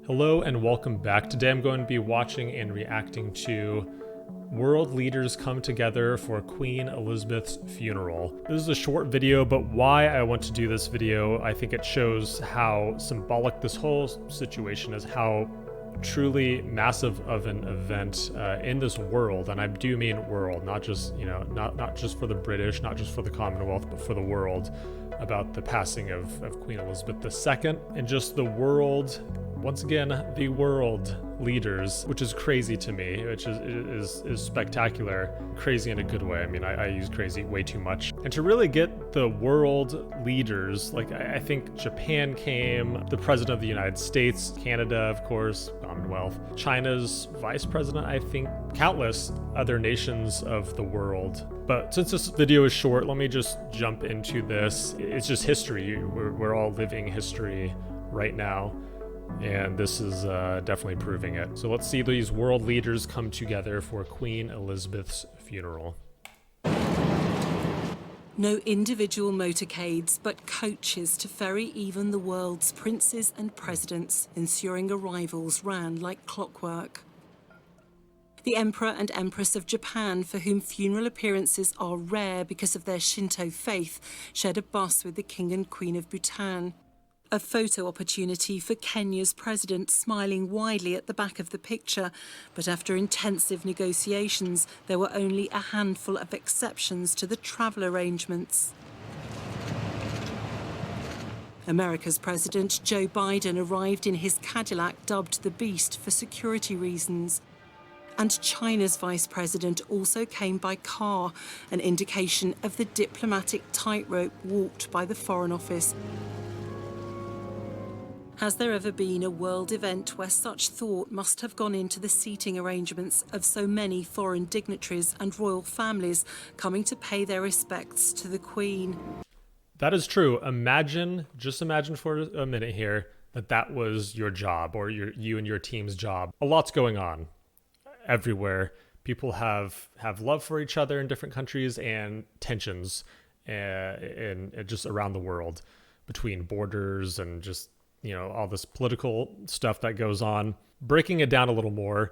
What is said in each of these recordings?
Hello and welcome back. Today I'm going to be watching and reacting to World Leaders Come Together for Queen Elizabeth's Funeral. This is a short video, but why I want to do this video, I think it shows how symbolic this whole situation is, how truly massive of an event in this world, and I do mean world, not just, not just for the British, not just for the Commonwealth, but for the world, about the passing of Queen Elizabeth II, and just the world, once again, the world leaders, which is crazy to me, which is spectacular. Crazy in a good way. I mean, I use crazy way too much. And to really get the world leaders, like I think Japan came, the President of the United States, Canada, of course, Commonwealth, China's Vice President, I think, countless other nations of the world. But since this video is short, let me just jump into this. It's just history. We're all living history right now. And this is definitely proving it. So let's see these world leaders come together for Queen Elizabeth's funeral. No individual motorcades, but coaches to ferry even the world's princes and presidents, ensuring arrivals ran like clockwork. The Emperor and Empress of Japan, for whom funeral appearances are rare because of their Shinto faith, shared a bus with the King and Queen of Bhutan. A photo opportunity for Kenya's president, smiling widely at the back of the picture. But after intensive negotiations, there were only a handful of exceptions to the travel arrangements. America's President Joe Biden arrived in his Cadillac, dubbed the Beast, for security reasons. And China's Vice President also came by car, an indication of the diplomatic tightrope walked by the Foreign Office. Has there ever been a world event where such thought must have gone into the seating arrangements of so many foreign dignitaries and royal families coming to pay their respects to the Queen? That is true. Just imagine for a minute here that was your job, or you and your team's job. A lot's going on everywhere. People have love for each other in different countries, and tensions in just around the world between borders and just all this political stuff that goes on. Breaking it down a little more,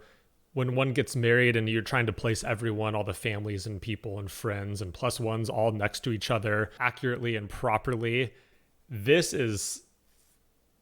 when one gets married and you're trying to place everyone, all the families and people and friends and plus ones all next to each other accurately and properly, this is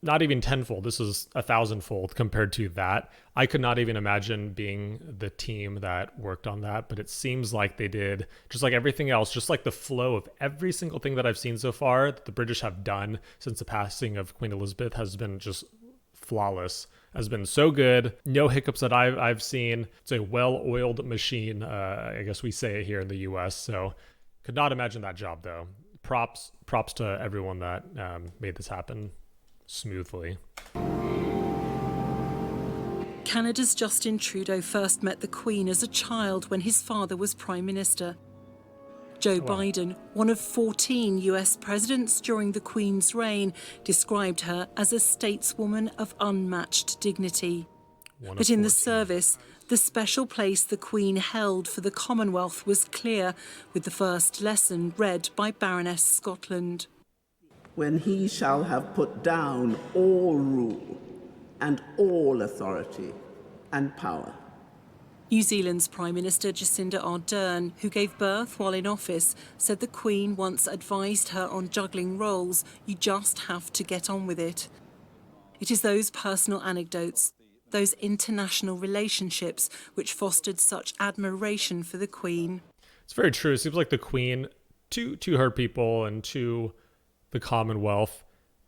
not even tenfold. This is 1,000-fold compared to that. I could not even imagine being the team that worked on that, but it seems like they did, just like everything else, just like the flow of every single thing that I've seen so far that the British have done since the passing of Queen Elizabeth has been just flawless, has been so good. No hiccups that I've seen. It's a well-oiled machine, I guess we say it here in the US. So could not imagine that job though. Props to everyone that made this happen smoothly. Canada's Justin Trudeau first met the Queen as a child when his father was Prime Minister. Joe Biden, one of 14 US presidents during the Queen's reign, described her as a stateswoman of unmatched dignity. But in the service, the special place the Queen held for the Commonwealth was clear, with the first lesson read by Baroness Scotland. When he shall have put down all rule and all authority and power. New Zealand's Prime Minister Jacinda Ardern, who gave birth while in office, said the Queen once advised her on juggling roles, you just have to get on with it. It is those personal anecdotes, those international relationships, which fostered such admiration for the Queen. It's very true. It seems like the Queen, to her people and to the Commonwealth,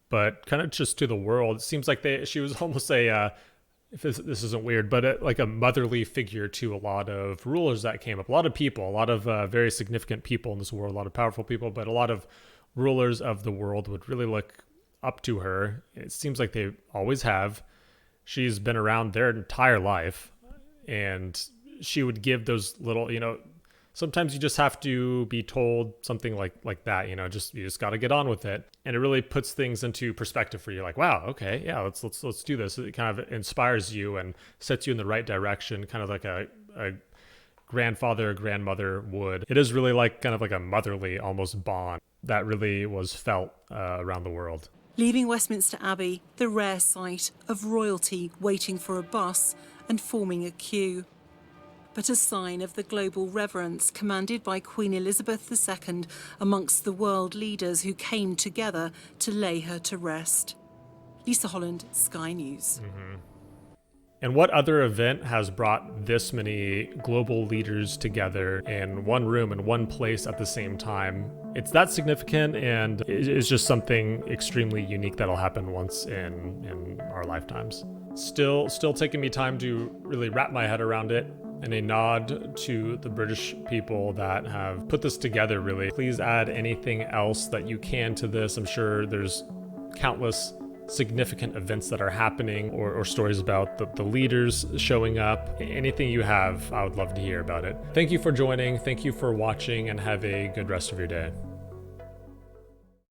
but kind of just to the world, it seems like she was almost if this isn't weird, but like a motherly figure to a lot of rulers that came up, a lot of people, a lot of very significant people in this world, a lot of powerful people, but a lot of rulers of the world would really look up to her. It seems like they always have. She's been around their entire life, and she would give those little, sometimes you just have to be told something like that, you just got to get on with it. And it really puts things into perspective for you. Like, wow, okay, yeah, let's do this. It kind of inspires you and sets you in the right direction, kind of like a grandfather or grandmother would. It is really like kind of like a motherly almost bond that really was felt around the world. leaving Westminster Abbey the rare sight of royalty waiting for a bus and forming a queue, but a sign of the global reverence commanded by Queen Elizabeth II amongst the world leaders who came together to lay her to rest. Lisa Holland, Sky News. And what other event has brought this many global leaders together in one room in one place at the same time? It's that significant, and it's just something extremely unique that'll happen once in our lifetimes. Still taking me time to really wrap my head around it, and a nod to the British people that have put this together, really. Please add anything else that you can to this. I'm sure there's countless significant events that are happening, or stories about the leaders showing up. Anything you have, I would love to hear about it. Thank you for joining, thank you for watching, and have a good rest of your day.